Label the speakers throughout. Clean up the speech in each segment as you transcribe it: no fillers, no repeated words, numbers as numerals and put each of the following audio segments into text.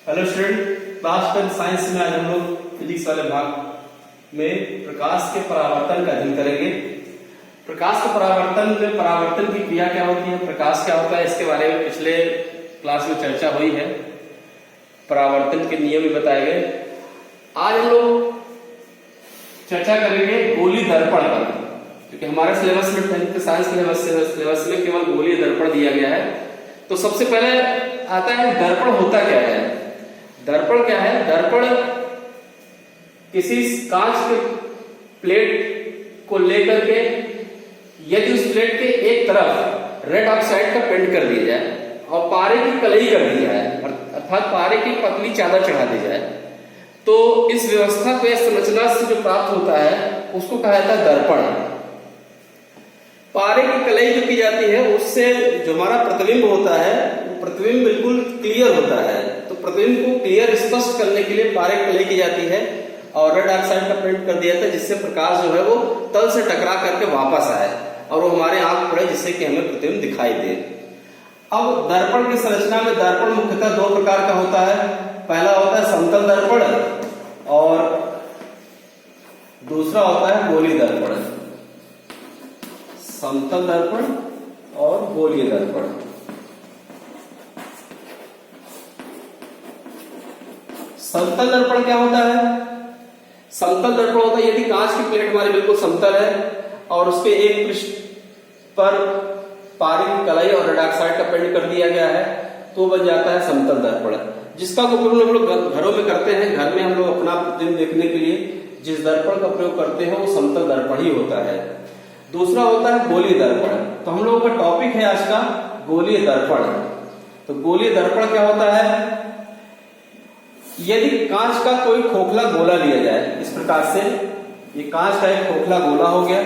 Speaker 1: Hello student, class 10 science में आज हम लोग फिजिक्स वाले भाग में प्रकाश के परावर्तन का अध्ययन करेंगे। प्रकाश के परावर्तन में परावर्तन की क्रिया क्या होती है, प्रकाश क्या होता है, इसके बारे में पिछले क्लास में चर्चा हुई है। परावर्तन के नियम भी बताए गए। आज हम लोग चर्चा करेंगे गोलीय दर्पण पर, क्योंकि हमारे सिलेबस में 10th साइंस सिलेबस में केवल गोलीय दर्पण दिया गया है। तो सबसे पहले आता है दर्पण होता क्या है। दर्पण क्या है? दर्पण किसी कांच के प्लेट को लेकर के यदि उस प्लेट के एक तरफ रेड ऑक्साइड का पेंट कर दिया जाए और पारे की कलई कर दी जाए, अर्थात पारे की पतली चादर चढ़ा दी जाए, तो इस व्यवस्था को, इस संरचना से जो प्राप्त होता है उसको कहा जाता है दर्पण। पारे की कलई जो की जाती है उससे जो हमारा प्रतिबिंब होता है वो प्रतिबिंब बिल्कुल क्लियर होता है। तो प्रतिबिंब को क्लियर स्पष्ट करने के लिए पारे की कलई की जाती है और रेड ऑक्साइड का पेंट कर दिया जाता है, जिससे प्रकाश जो है वो तल से टकरा करके वापस आए और वो हमारे आंख पड़े, जिससे कि हमें प्रतिबिंब दिखाई दे। अब दर्पण की संरचना में दर्पण मुख्यतः दो प्रकार का होता है। पहला होता है समतल दर्पण और दूसरा होता है गोलीय दर्पण। समतल दर्पण और गोलीय दर्पण। समतल दर्पण क्या होता है? समतल दर्पण होता है यदि कांच की प्लेट हमारी बिल्कुल समतल है और उसके एक पृष्ठ पर पारे की कलई और रेड ऑक्साइड का पेंट कर दिया गया है, तो बन जाता है समतल दर्पण, जिसका उपयोग हम लोग घरों में करते हैं। घर में हम लोग अपना प्रतिबिंब देखने के लिए जिस दर्पण का प्रयोग करते हैं वो समतल दर्पण ही होता है। दूसरा होता है गोलीय दर्पण। तो हम लोगों का टॉपिक है आज का गोलीय दर्पण। तो गोलीय दर्पण क्या होता है? यदि कांच का कोई खोखला गोला लिया जाए, इस प्रकार से ये कांच का एक खोखला गोला हो गया,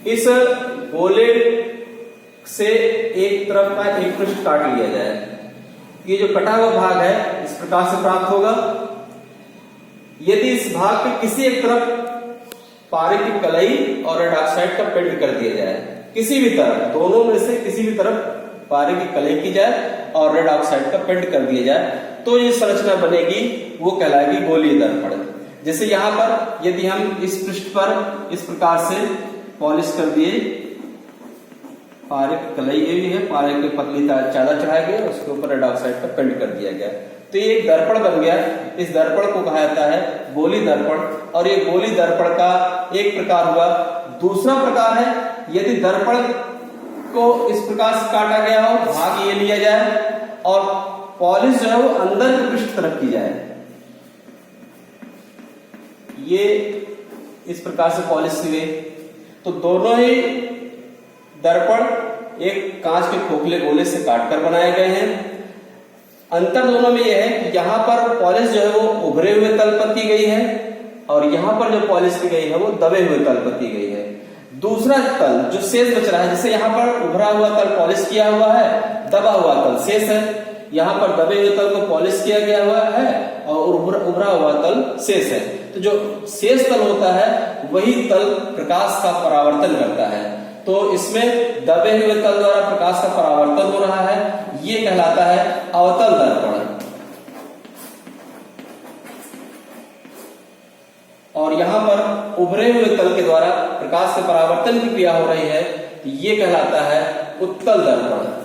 Speaker 1: इस गोले से एक तरफ का एक पृष्ठ काट लिया जाए, ये जो कटा हुआ भाग है इस प्रकार से प्राप्त होगा। यदि इस भाग के किसी एक तरफ पारे की कलई और रेड ऑक्साइड का पेंट कर दिया जाए, किसी भी तरफ, दोनों में से किसी भी तरफ पारे की कलई की जाए और रेड ऑक्साइड का पेंट कर दिया जाए, तो ये संरचना बनेगी, वो कहलाएगी गोलीय दर्पण। जैसे यहां पर यदि हम इस पृष्ठ पर इस प्रकार से पॉलिश कर दिए, पारे की कलई ये भी है, पारे की पतली चादर चढ़ाया गया, उसके ऊपर रेड ऑक्साइड का पेंट कर दिया गया, तो ये एक दर्पण बन गया। इस दर्पण को कहा जाता है गोलीय दर्पण। और ये गोलीय दर्पण का एक प्रकार हुआ। दूसरा प्रकार है यदि दर्पण को इस प्रकार से काटा गया हो, भाग ये लिया जाए और पॉलिश जो है वो अंदर की पृष्ठ तरफ की जाए, ये इस प्रकार से पॉलिश हुए, तो दोनों ही दर्पण एक कांच के खोखले गोले से काटकर बनाए गए हैं। अंतर दोनों में यह है कि यहां पर पॉलिश जो है वो उभरे हुए तल पर की गई है और यहां पर जो पॉलिश की गई है वो दबे हुए तल पर की गई है। दूसरा तल जो शेष बच रहा है, जैसे यहां पर उभरा हुआ तल पॉलिश किया हुआ है, दबा हुआ तल शेष है, यहां पर दबे हुए तल को पॉलिश किया गया हुआ है और उभरा हुआ तल शेष है। तो जो शेष तल होता है वही तल प्रकाश का परावर्तन करता है। तो इसमें दबे हुए तल द्वारा प्रकाश का परावर्तन हो रहा है, ये कहलाता है अवतल दर्पण। और यहां पर उभरे हुए तल के द्वारा प्रकाश के परावर्तन की क्रिया हो रही है, ये कहलाता है उत्तल दर्पण।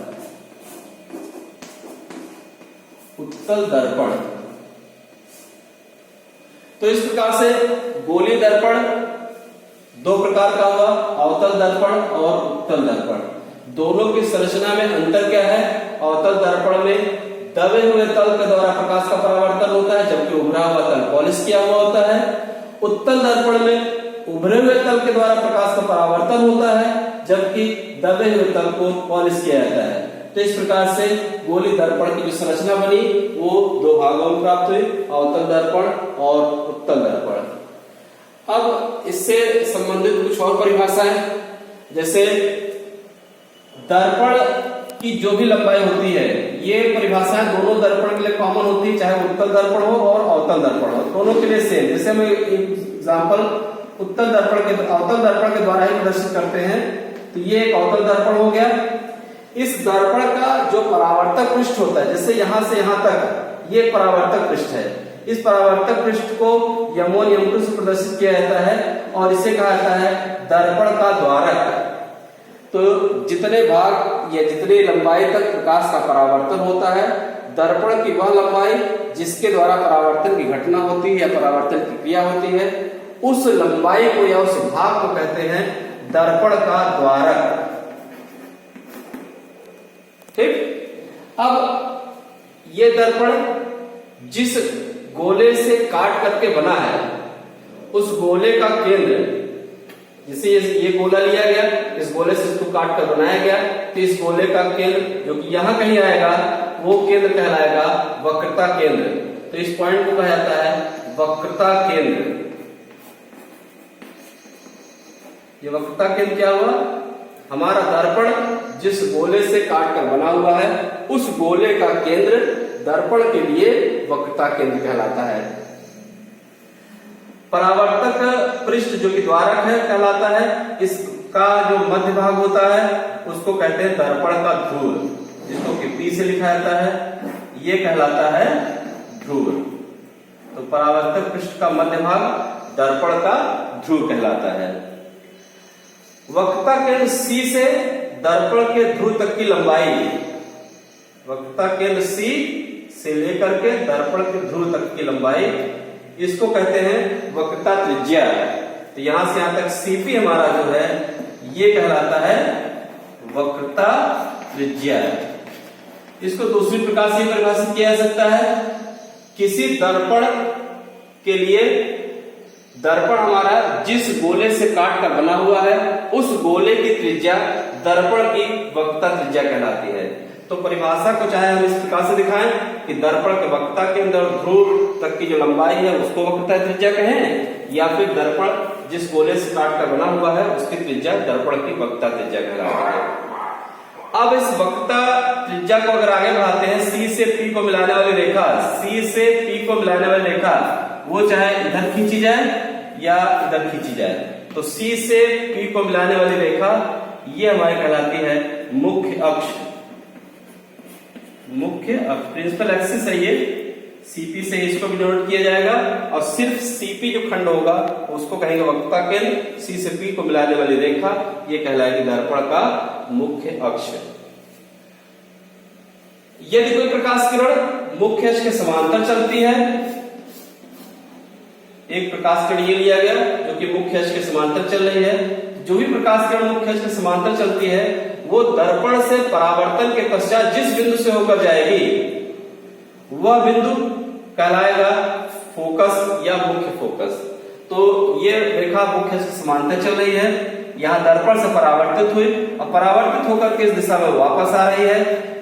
Speaker 1: उत्तल दर्पण। तो इस प्रकार से गोलीय दर्पण दो प्रकार का हुआ, अवतल दर्पण और उत्तल दर्पण। दोनों की संरचना में अंतर क्या है? अवतल दर्पण में दबे हुए तल के द्वारा प्रकाश का परावर्तन होता है, जबकि उभरा हुआ तल पॉलिश किया हुआ होता है। उत्तल दर्पण में उभरे हुए तल के द्वारा प्रकाश का परावर्तन होता है, जबकि दबे हुए तल को पॉलिश किया जाता है। तो इस प्रकार से गोलीय दर्पण की जो संरचना बनी वो दो भागों में प्राप्त हुई, अवतल दर्पण और उत्तल दर्पण। अब इससे संबंधित कुछ और परिभाषाएं, जैसे दर्पण की जो भी लंबाई होती है, ये परिभाषाएं दोनों दर्पण के लिए कॉमन होती है, चाहे उत्तल दर्पण हो और अवतल दर्पण हो, दोनों के लिए सेम। जैसे हम एग्जांपल अवतल दर्पण के द्वारा ही प्रदर्शित करते हैं, तो ये एक अवतल दर्पण हो गया। इस दर्पण का जो परावर्तक पृष्ठ होता है, जैसे यहां से यहां तक ये परावर्तक पृष्ठ है। इस परावर्तक पृष्ठ को M1 M2 से प्रदर्शित किया जाता है और इसे कहा जाता है दर्पण का द्वारक। तो जितने भाग या जितनी लंबाई तक प्रकाश का परावर्तन होता है, दर्पण की वह लंबाई जिसके द्वारा परावर्तन की घटना होती है या परावर्तन की क्रिया होती है, उस लंबाई को या उस भाग को कहते हैं दर्पण का द्वारक। ठीक। अब ये दर्पण जिस गोले से काट करके बना है, उस गोले का केंद्र, जैसे ये गोला लिया गया, इस गोले से इसको काट कर बनाया गया, तो इस गोले का केंद्र जो कि यहां कहीं आएगा वो केंद्र कहलाएगा वक्रता केंद्र। तो इस पॉइंट को कहा जाता है वक्रता केंद्र। ये वक्रता केंद्र क्या हुआ? हमारा दर्पण जिस गोले से काट कर बना हुआ है, उस गोले का केंद्र दर्पण के लिए वक्रता केंद्र कहलाता है। परावर्तक पृष्ठ जो कि द्वारक है कहलाता है, इसका जो मध्य भाग होता है उसको कहते हैं दर्पण का ध्रुव, जिसको कि P से लिखा जाता है, ये कहलाता है ध्रुव। तो परावर्तक पृष्ठ का मध्य भाग दर्पण का ध्रुव कहलाता है। वक्रता केंद्र C से दर्पण के ध्रुव तक की लंबाई, वक्रता केंद्र C से लेकर के दर्पण के ध्रुव तक की लंबाई, इसको कहते हैं वक्रता त्रिज्या। तो यहां से यहां तक CP हमारा जो है ये कहलाता है वक्रता त्रिज्या। इसको दूसरी प्रकार से परिभाषित किया जा सकता है, किसी दर्पण के लिए दर्पण हमारा जिस गोले से काट कर बना हुआ है, उस गोले की त्रिज्या दर्पण की वक्रता त्रिज्या कहलाती है। तो परिभाषा को चाहे हम इस प्रकार से दिखाएं कि दर्पण के वक्रता केंद्र और ध्रुव तक की जो लंबाई है उसको वक्रता त्रिज्या कहें, या फिर दर्पण जिस गोले से काट कर बना हुआ है उसकी त्रिज्या दर्पण की वक्रता त्रिज्या कहलाती है। अब इस वक्रता त्रिज्या को अगर आगे बढ़ाते हैं, C से P को मिलाने वाली रेखा, C से P को मिलाने वाली रेखा वो चाहे इधर खींची जाए या इधर खींची जाए, तो C से P को मिलाने वाली रेखा ये हमारी कहलाती है मुख्य अक्ष। मुख्य अक्ष प्रिंसिपल एक्सिस है ये, CP से इसको भी डिनोट किया जाएगा, और सिर्फ CP जो खंड होगा उसको कहेंगे वक्रता केंद्र। C से P को मिलाने वाली रेखा ये कहलाएगी दर्पण का मुख्य अक्ष। यदि कोई प्रकाश किरण मुख्य अक्ष के समांतर चलती है, एक प्रकाश किरण ये लिया गया जो कि मुख्य अक्ष के समांतर चल रही है, जो भी प्रकाश किरण मुख्य अक्ष के समांतर चलती है वो दर्पण से परावर्तन के पश्चात जिस बिंदु से होकर जाएगी वह बिंदु कहलाएगा फोकस या मुख्य फोकस। तो ये रेखा मुख्य अक्ष के समांतर चल रही है, यहाँ दर्पण से परावर्तित हुई और परावर्तित होकर किस दिशा में वापस आ रही है,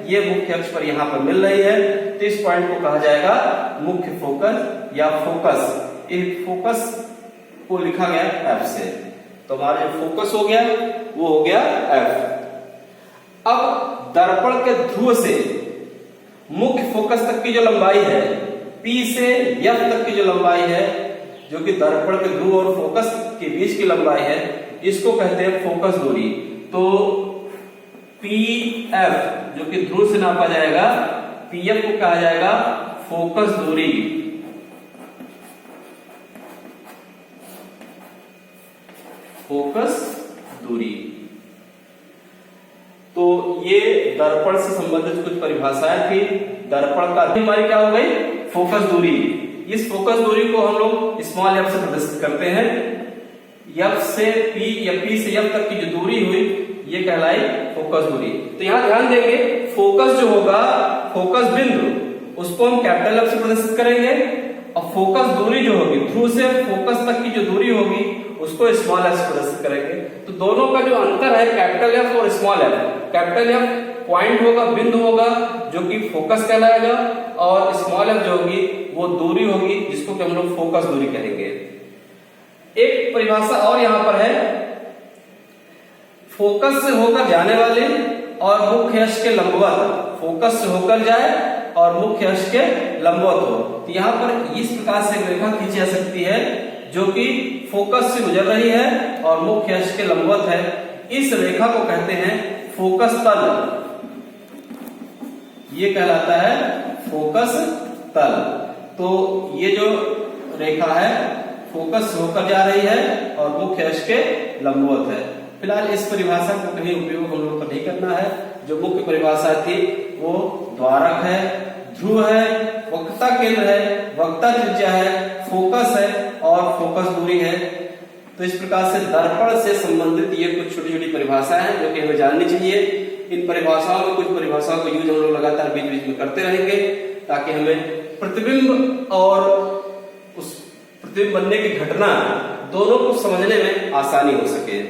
Speaker 1: ये मुख्य अक्ष पर यहाँ पर मिल रही है। तो इस पॉइंट को कहा जाएगा मुख्य फोकस या फोकस। इस फोकस को लिखा गया F से, तो हमारा जो फोकस हो गया वो हो गया F। अब दर्पण के ध्रुव से मुख्य फोकस तक की जो लंबाई है, P से F तक की जो लंबाई है, जो कि दर्पण के ध्रुव और फोकस के बीच की लंबाई है, इसको कहते हैं फोकस दूरी। तो PF जो कि ध्रुव से नापा जाएगा, PF को कहा जाएगा फोकस दूरी। फोकस दूरी। तो ये दर्पण से संबंधित कुछ परिभाषाएं थी। दर्पण का हमारी क्या हो गई? फोकस दूरी। इस फोकस दूरी को हम लोग स्मॉल f से प्रदर्शित करते हैं। f से p या p से f तक की जो दूरी हुई ये कहलाई फोकस दूरी। तो यहां ध्यान देंगे, फोकस जो होगा, फोकस बिंदु, उसको हम कैपिटल F से प्रदर्शित करेंगे, और फोकस दूरी जो होगी, ध्रुव से फोकस तक की जो दूरी होगी उसको स्मॉल f से प्रदर्शित करेंगे। तो दोनों का जो अंतर है कैपिटल F और small f, capital F point होगा, बिंदु होगा जो कि फोकस कहलाएगा, और स्मॉल f जो होगी वो दूरी होगी जिसको कि हम लोग फोकस दूरी कहेंगे। एक परिभाषा और यहां पर है, फोकस से होकर जाने वाले और मुख्य अक्ष के लंबवत, फोकस से होकर जाए और मुख्य अक्ष के लंबवत हो। तो यहाँ पर इस प्रकार से एक रेखा खींची जा सकती है जो कि फोकस से गुजर रही है और मुख्य अक्ष के लंबवत है। इस रेखा को कहते हैं फोकस तल। ये कहलाता है फोकस तल। तो ये जो रेखा है फोकस होकर जा रही है और मुख्य अक्ष के लंबवत है। फिलहाल इस परिभाषा का कहीं उपयोग हम लोग को नहीं करना है। जो मुख्य परिभाषा थी वो द्वारक है, ध्रुव है, वक्रता केंद्र है, वक्रता त्रिज्या है, फोकस है और फोकस दूरी है। तो इस प्रकार से दर्पण से संबंधित ये कुछ छोटी छोटी परिभाषाएं हैं जो कि हमें जाननी चाहिए। इन परिभाषाओं में कुछ परिभाषाओं को यूज हम लोग लगातार बीच बीच में करते रहेंगे ताकि हमें प्रतिबिंब और उस प्रतिबिंब बनने की घटना दोनों को समझने में आसानी हो सके।